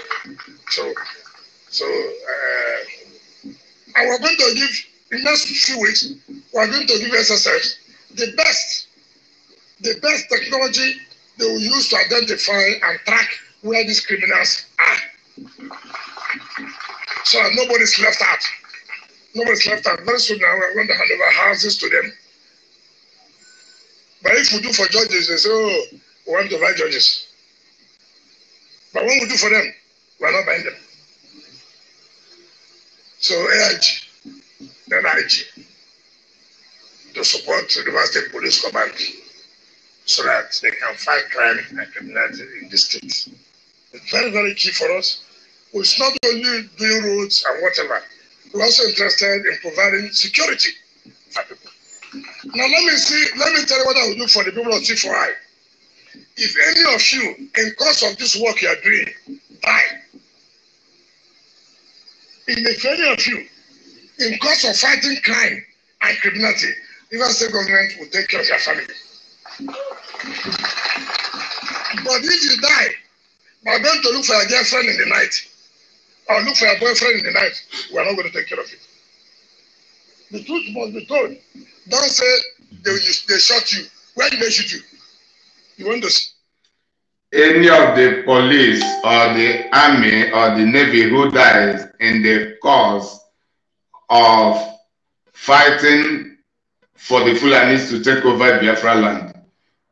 And we're going to give, in the next few weeks, we're going to give SSF the best technology they will use to identify and track where these criminals are. So that nobody's left out. Nobody's left out. Very soon now we're going to hand over houses to them. But if we do for judges, they say, oh, we want to buy judges. But when we do for them, we're not buying them. So AIG, then IG, to support the Rivers State Police Command so that they can fight crime and criminality in the state. It's very, very key for us. It's not only doing roads and whatever. We're also interested in providing security for people. Now let me tell you what I will do for the people of C4I. If any of you, in course of this work you are doing, die, if any of you, in course of fighting crime and criminality, even state government will take care of your family. But if you die by going to look for a girlfriend in the night, or look for a boyfriend in the night, we are not going to take care of it. The truth must be told. Don't say they shot you. Where did they shoot you? You want to see? Any of the police or the army or the navy who dies in the cause of fighting for the Fulanis to take over Biafra land,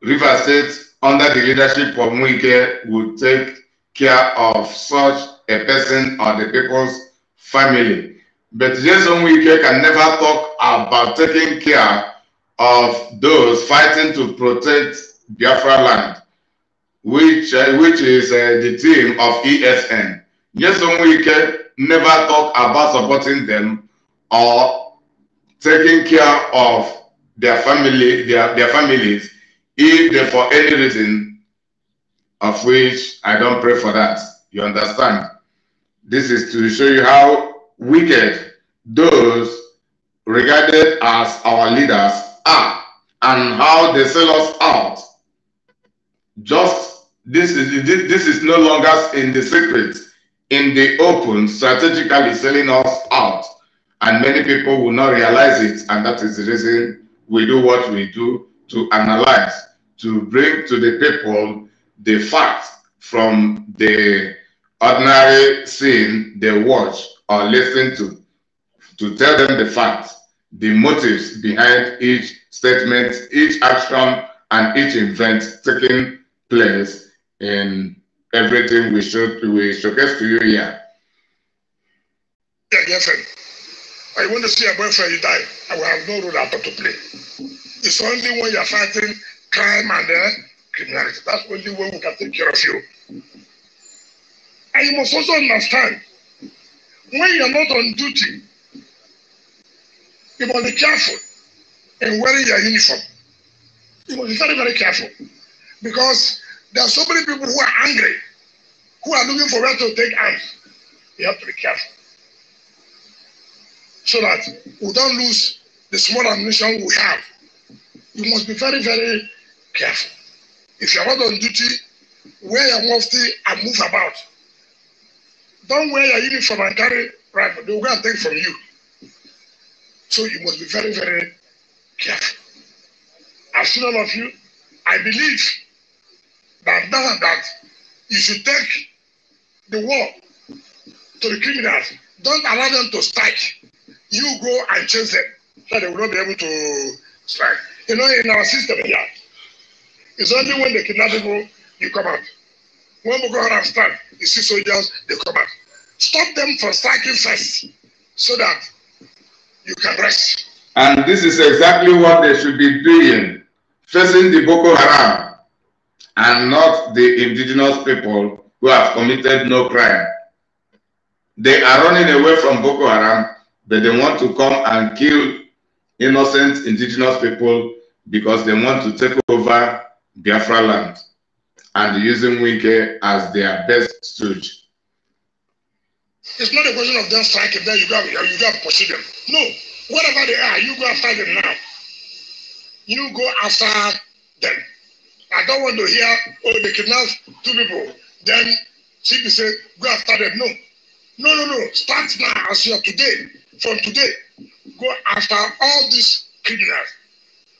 Rivers State, under the leadership of Wike, will take care of such a person or the people's family. But Nyesom Wike can never talk about taking care of those fighting to protect Biafra land, which is the team of ESN. Nyesom Wike never talk about supporting them or taking care of their family, their families, if they for any reason, of which I don't pray for that. You understand? This is to show you how wicked those regarded as our leaders are and how they sell us out. Just this is no longer in the secret, in the open, strategically selling us out, and many people will not realize it, and that is the reason we do what we do, to analyze, to bring to the people the facts from the ordinary scene they watch or listen to tell them the facts, the motives behind each statement, each action, and each event taking place in everything we showcase to you here. Yeah, girlfriend. I want to see a boyfriend, you die. I will have no role at all to play. It's only when you're fighting crime and criminality. That's only when we can take care of you. And you must also understand, when you're not on duty, you must be careful in wearing your uniform. You must be very, very careful. Because there are so many people who are angry, who are looking for where to take arms. You have to be careful. So that we don't lose the small ammunition we have. You must be very, very careful. If you're not on duty, wear your mufti and move about. Don't wear your uniform and carry rifle. They will go and take it from you. So you must be very, very careful. I've seen all of you. I believe that now that you should take the war to the criminals. Don't allow them to strike. You go and chase them so they will not be able to strike. You know, in our system here, it's only when they kidnap people, you come out. When Boko Haram start, you see soldiers, they come out. Stop them from striking first so that you can rest. And this is exactly what they should be doing, facing the Boko Haram and not the indigenous people who have committed no crime. They are running away from Boko Haram, but they want to come and kill innocent indigenous people because they want to take over Biafra land and using Wike as their best stooge. It's not a question of them striking, then you got to pursue them. No, whatever they are, you go after them now. You go after them. I don't want to hear, oh, they kidnapped 2 people. Then CP say, go after them. No. No. Start now as you are today. From today, go after all these criminals.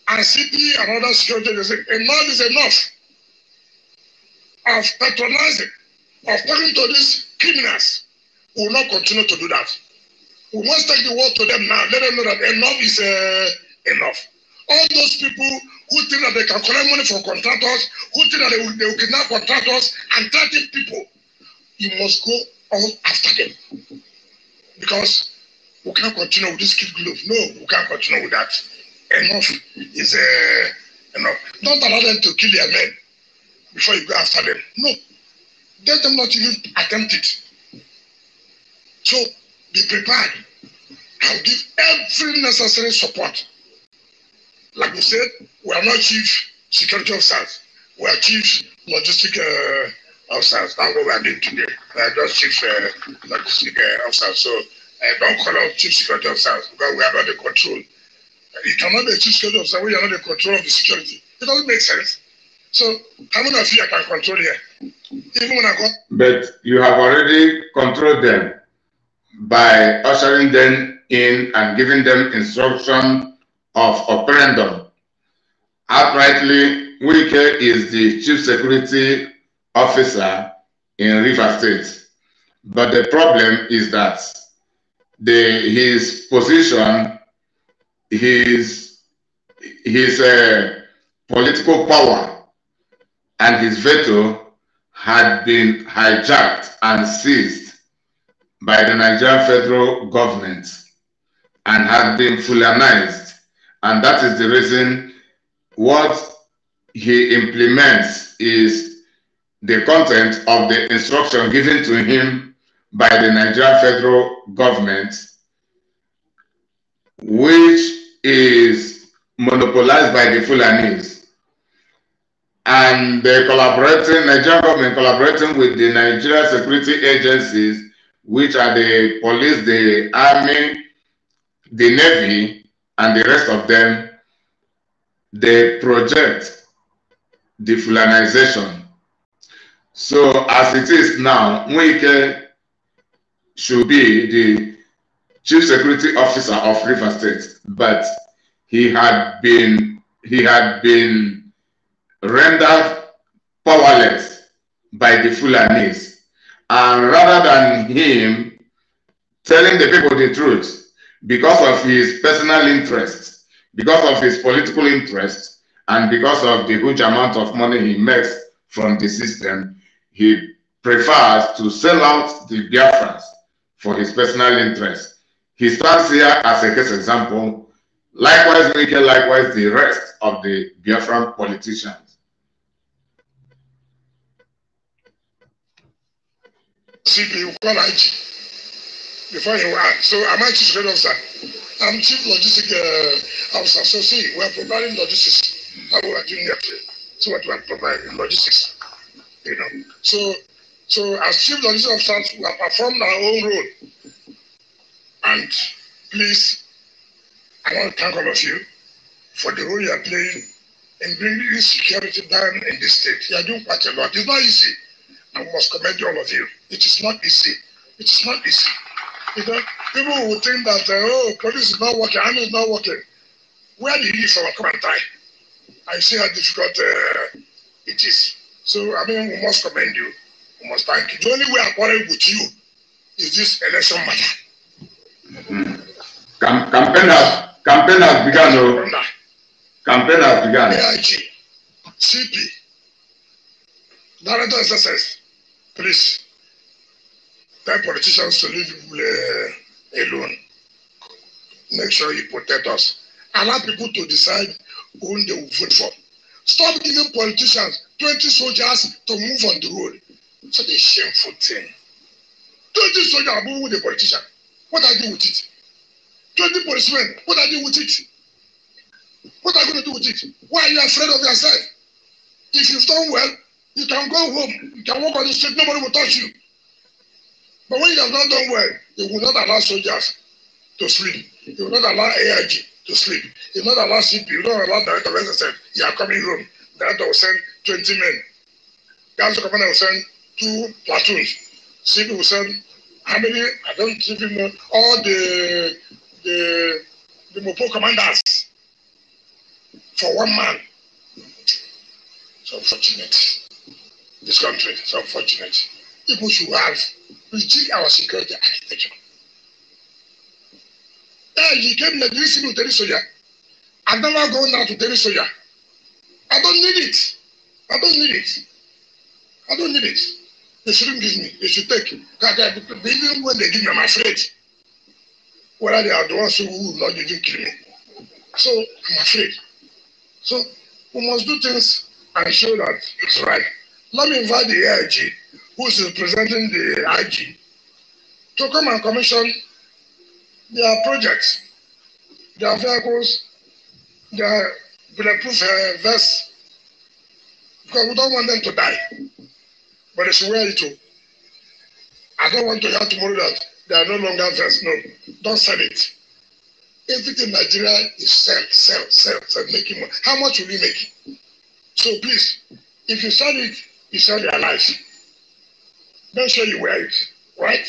And CP and other security, they say, enough is enough of patronizing, of talking to these criminals. We will not continue to do that. We must take the word to them now. Let them know that enough is enough. All those people who think that they can collect money from contractors, who think that they will kidnap contractors and threaten people, you must go on after them. Because we can't continue with this kid glove. No, we can't continue with that. Enough is enough. Don't allow them to kill their men before you go after them. No. Let them not even attempt it. So be prepared. I'll give every necessary support. Like we said, we are not chief security officers. We are chief logistic officers. That's what we are doing today. We are just chief logistic officers. So don't call us chief security officers because we are not the control. You cannot be a chief security officer when you are not the control of the security. It doesn't make sense. So how many of you can control here? Even when I go. But you have already controlled them by ushering them in and giving them instruction of operandum. Outrightly, Wike is the chief security officer in River State. But the problem is that his position, his political power and his veto had been hijacked and seized by the Nigerian federal government and had been fulanized. And that is the reason what he implements is the content of the instruction given to him by the Nigerian federal government, which is monopolized by the Fulanis. And the Nigerian government collaborating with the Nigerian security agencies, which are the police, the army, the navy, and the rest of them, they project the Fulanization. So as it is now, Wike should be the chief security officer of River State, but he had been rendered powerless by the Fulanis. And rather than him telling the people the truth, because of his personal interests, because of his political interests, and because of the huge amount of money he makes from the system, he prefers to sell out the Biafrans for his personal interests. He stands here as a case example. Likewise, Wike, likewise the rest of the Biafran politicians. CP, call IG before you ask. So am I chief security officer? I'm chief logistic officer. So see, we are providing logistics. How we are doing that? So what we are providing logistics. You know. So as chief logistic officers, we have performed our own role. And please, I want to thank all of you for the role you are playing in bringing security down in this state. You are doing quite a lot. It's not easy. I must commend all of you. It is not easy. It is not easy. You know, people will think that, oh, police is not working, army is not working. Where did you from? Come and try. I see how difficult it is. So, I mean, we must commend you. We must thank you. The only way I quarrel with you is this election matter. Campaign has begun. No? Campaign has begun. AIG, CP, Director SSS, please tell politicians to leave people alone. Make sure you protect us. Allow people to decide who they will vote for. Stop giving politicians 20 soldiers to move on the road. It's such a shameful thing. 20 soldiers are moving with the politician. What are you doing with it? 20 policemen, what are you doing with it? What are you going to do with it? Why are you afraid of yourself? If you've done well, you can go home. You can walk on the street, nobody will touch you. But when you have not done well, you will not allow soldiers to sleep. You will not allow AIG to sleep. You will not allow CP. You will not allow Director of SSS. You are coming home. Director will send 20 men. Gas Commander will send 2 platoons. CP will send how many? I don't even know. All the Mopo commanders for one man. It's unfortunate. This country is unfortunate. People should have reject our security architecture. He came to this to Terisoya. I never go now to Terisoya. I don't need it. I don't need it. I don't need it. They shouldn't give me. They should take it. Even when they give me, I'm afraid. Whether they are the ones who will not even kill me. So I'm afraid. So we must do things and show that it's right. Let me invite the AIG, who is representing the IG, to come and commission their projects, their vehicles, their bulletproof vests, because we don't want them to die. But they should wear it too. I don't want to hear tomorrow that they are no longer vests. No, don't sell it. Everything in Nigeria is sell, making money. How much will we make? So please, if you sell it, you sell their life. Make sure you wear it, right?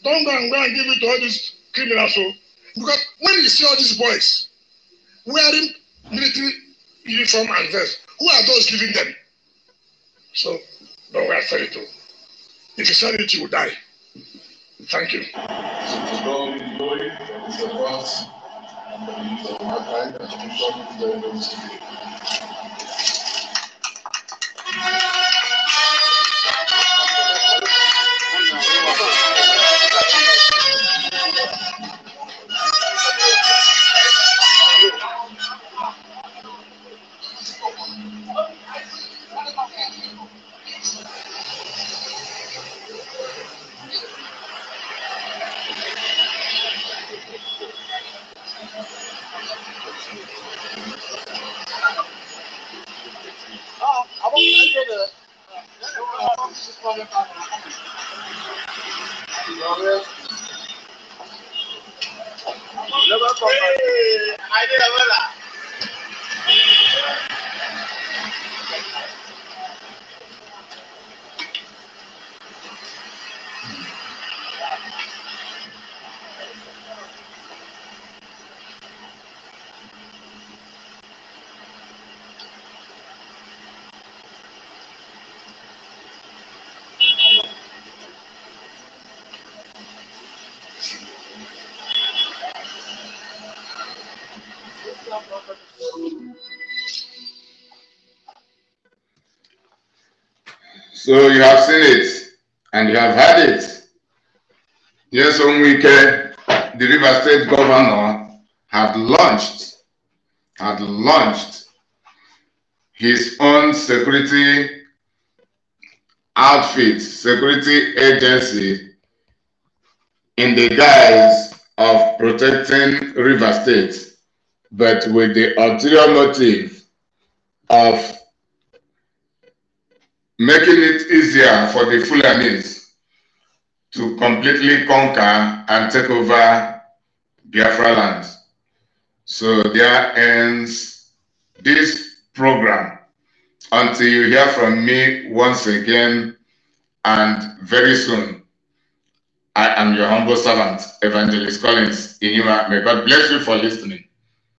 Don't go and give it to all these criminals. So, because when you see all these boys wearing military uniform and vest, who are those giving them? So don't wear it too. If you sell it, you will die. Thank you. So to God be glory for this support and for the use of my time and scripture is very very simple. So you have seen it and you have heard it. Nyesom Wike, the River State Governor, had launched his own security outfit, security agency, in the guise of protecting River State, but with the ulterior motive of making it easier for the Fulanis to completely conquer and take over BIAFRALAND. So there ends this program until you hear from me once again, and very soon. I am your humble servant, Evangelist Collins Inyima. May God bless you for listening.